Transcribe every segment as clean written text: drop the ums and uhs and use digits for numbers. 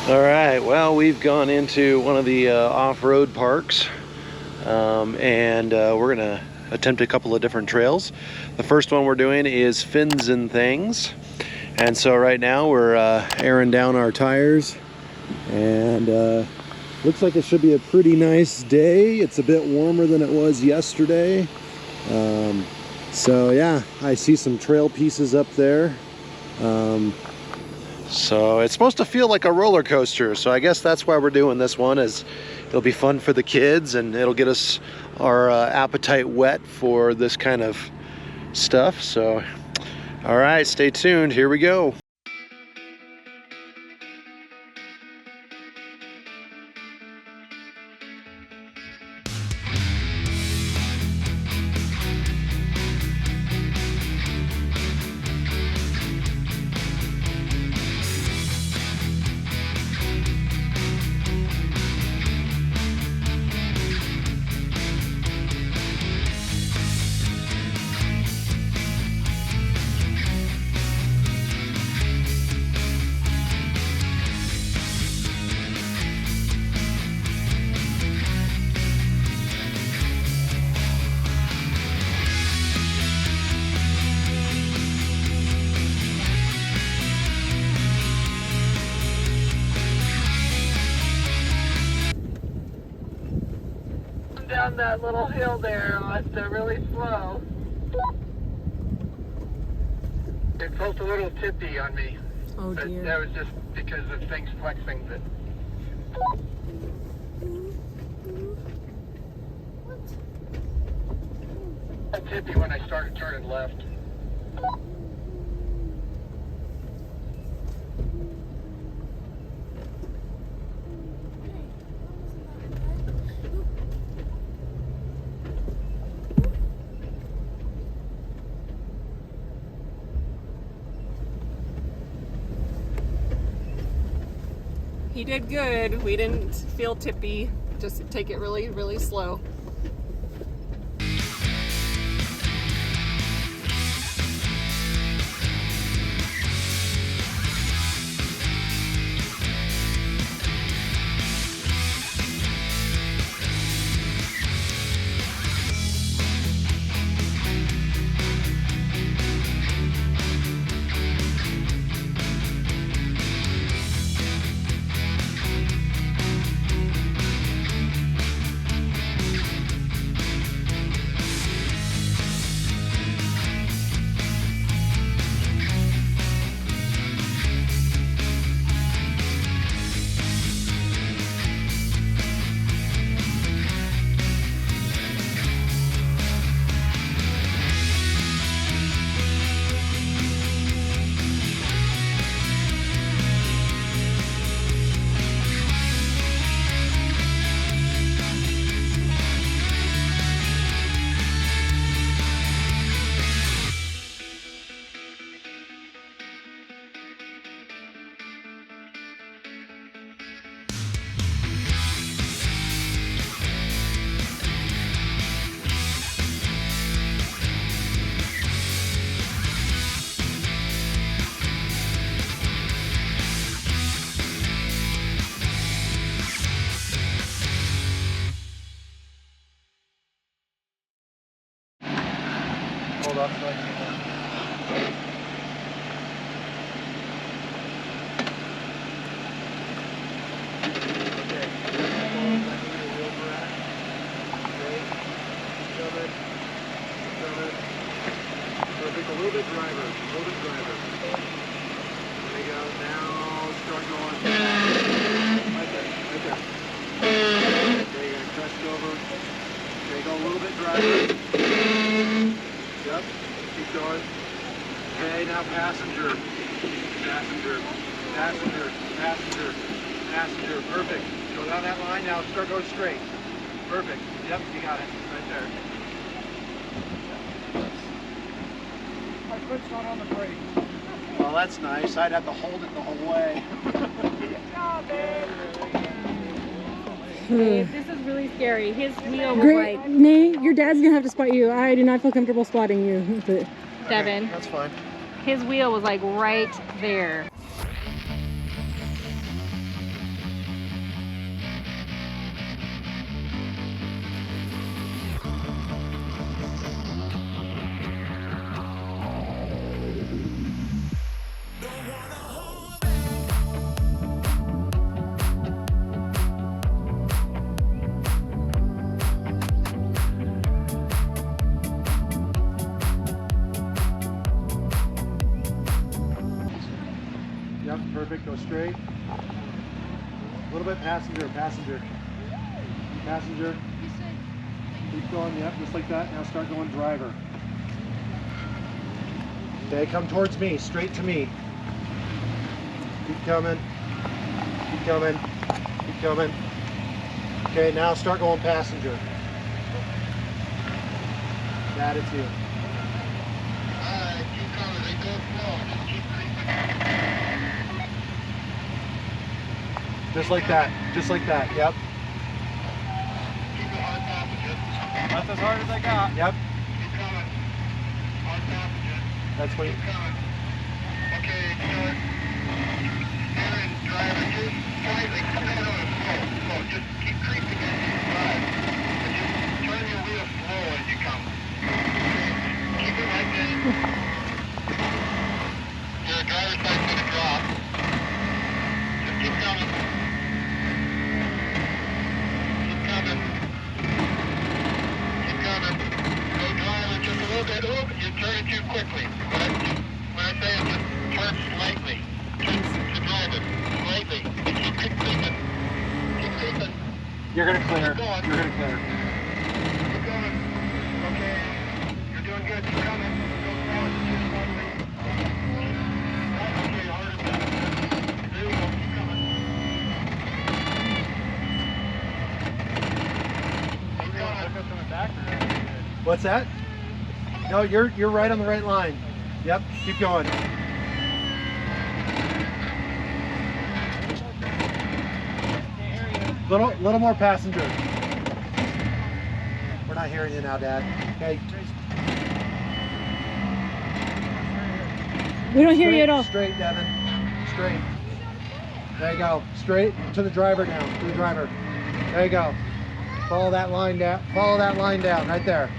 All right, well, we've gone into one of the off-road parks, and we're gonna attempt a couple of different trails. The first one we're doing is Fins and Things, and so right now we're airing down our tires, and looks like it should be a pretty nice day. It's a bit warmer than it was yesterday, so yeah, I see some trail pieces up there. So it's supposed to feel like a roller coaster, so I guess that's why we're doing this one. Is it'll be fun for the kids and it'll get us our appetite whet for this kind of stuff. So all right, stay tuned, here we go. Down that little hill there, really slow. It felt a little tippy on me. Oh but dear. that was just because of things flexing. But a tippy when I started turning left. He did good. We didn't feel tippy. Just take it really, really slow. Hold on so I can okay. Wheel back. Great. Shove it. Shove it. Perfect. A little bit driver. A little bit driver. There you go. Now start going. Right there. Right there. Okay, you're gonna crest over. Okay, go a little bit driver. Yep, keep going. Okay, now passenger. Passenger. Passenger. Passenger. Passenger. Perfect. Go down that line now. Start going straight. Perfect. Yep, you got it. Right there. My foot's not on the brake. Well, that's nice. I'd have to hold it the whole way. Good job, babe. Dave, this is really scary. His wheel was Great, like, Nate, your dad's gonna have to spot you. I do not feel comfortable spotting you. But Devin, That's fine. his wheel was like right there. Yep, perfect. Go straight. A little bit passenger, passenger. Passenger. Keep going, yep, just like that. Now start going driver. Okay, come towards me, straight to me. Keep coming. Keep coming. Keep coming. Okay, now start going passenger. That is you. Alright, keep coming. They go slow. Just keep creeping. Just like that. Just like that. Yep. Keep it hard passenger. That's as hard as I got. Yep. Keep coming. Hard passenger. That's what. Keep coming. Okay, start. Steering driver just slightly. No, slow. Slow. Just keep creeping as you drive. And just turn your wheel slow as you come. Keep it like this. Your driver's side's going to drop. Just keep coming. Keep coming. Keep coming. Go driver just a little bit. Oh, you're turning too quickly. When I say it, just turn slightly. To drive it. Slightly. Keep creeping. Keep creeping. You're going to clear. You're going to clear. Keep going. Okay. You're doing good. Keep coming. Go forward. Just slightly. Okay, harder than that. There you go. Keep coming. Keep going. What's that? No, you're right on the right line. Yep. Keep going. Little more passenger. We're not hearing you now, Dad. Okay. We don't hear you at all. Straight, Devin. Straight. There you go. Straight to the driver now. To the driver. There you go. Follow that line down. Follow that line down right there.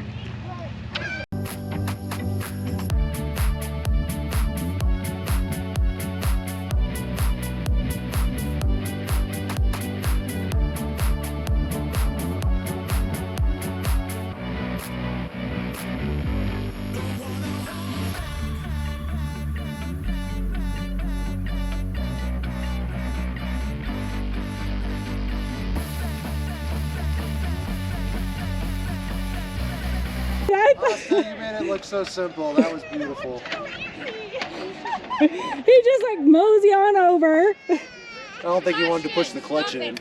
Austin, you made it look so simple. That was beautiful. He just like mosey on over. I don't think he wanted to push the clutch in.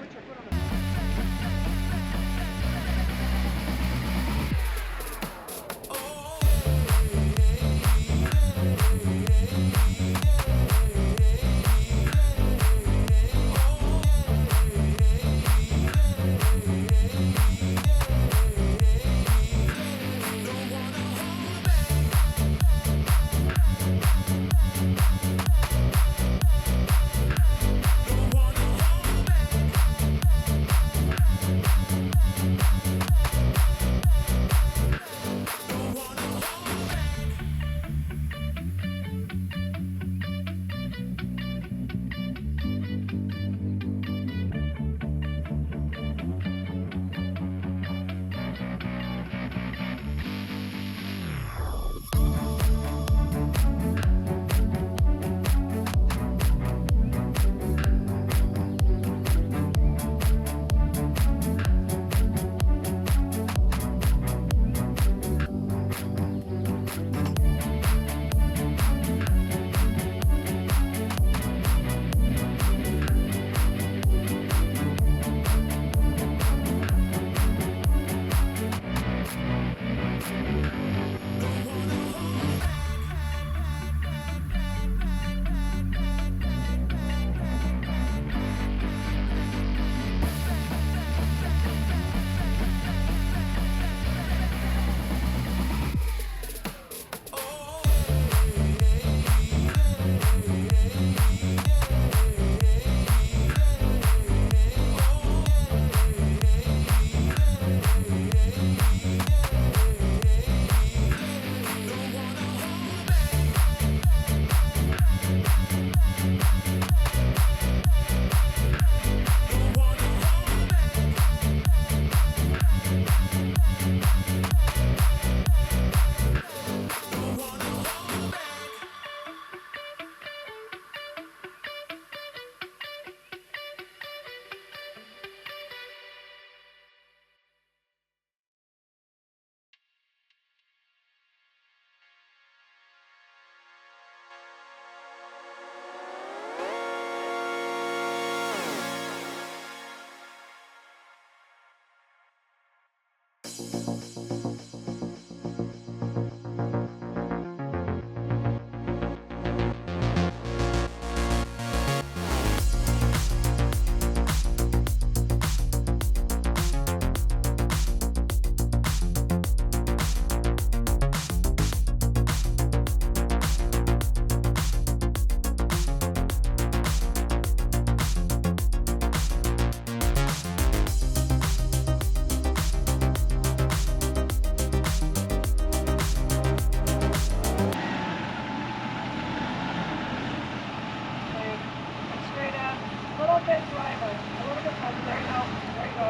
bit driver. A little bit driver. There you go. There you go.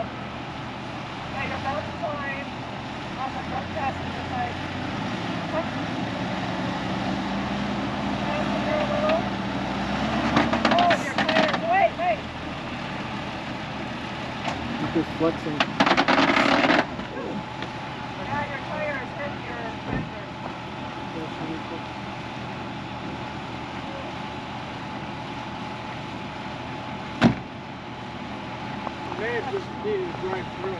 Now you're about to climb on the front passenger side. Passenger a little. Oh, your tires. Wait, wait. Keep this flexing. Yeah, your tires hit your fender. Man, just needed to drive through it.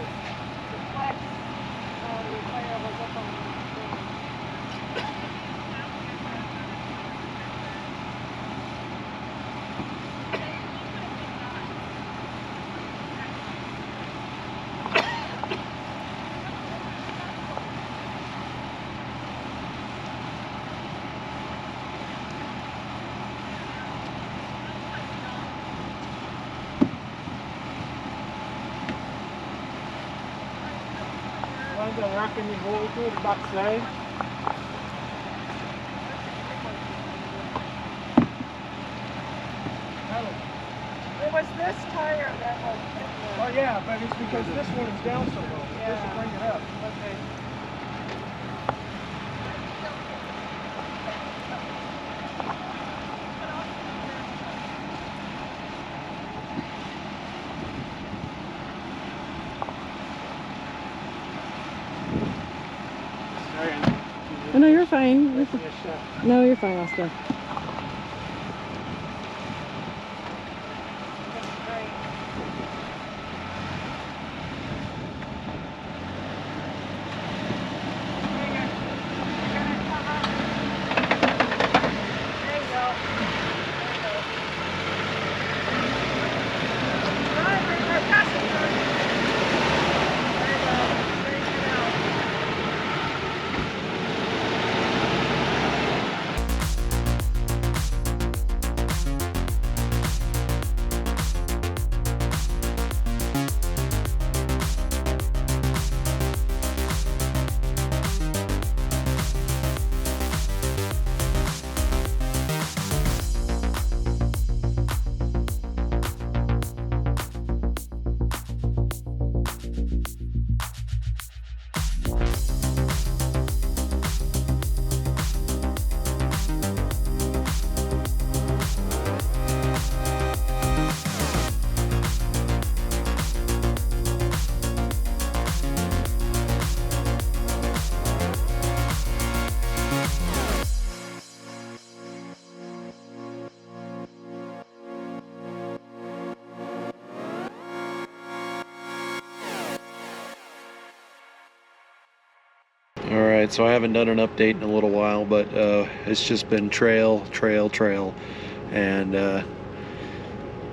Flex. Your tire was up on the thing. Ainda rock and roll to the backside. It was this tire that was hit the... Oh yeah, but it's because this one is down so low. This will bring it up. Okay. Oh, no, you're fine. No, you're fine, Austin. All right, so I haven't done an update in a little while, but it's just been trail, and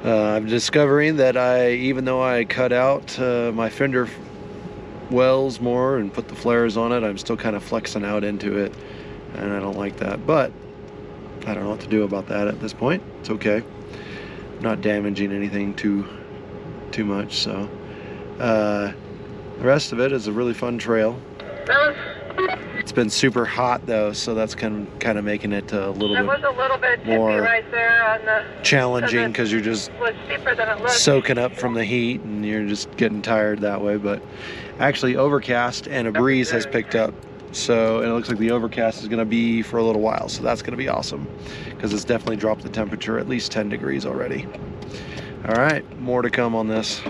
I'm discovering that even though I cut out my fender wells more and put the flares on it, I'm still kind of flexing out into it, and I don't like that. But I don't know what to do about that at this point. It's okay. I'm not damaging anything too much, so the rest of it is a really fun trail. It's been super hot though, so that's kind of making it a little bit more right there on the, challenging, because you're just was steeper than it looked. soaking up from the heat and you're just getting tired that way. But actually overcast and a breeze has picked up, so it looks like the overcast is going to be for a little while, so that's going to be awesome, because it's definitely dropped the temperature at least 10 degrees already. All right, more to come on this.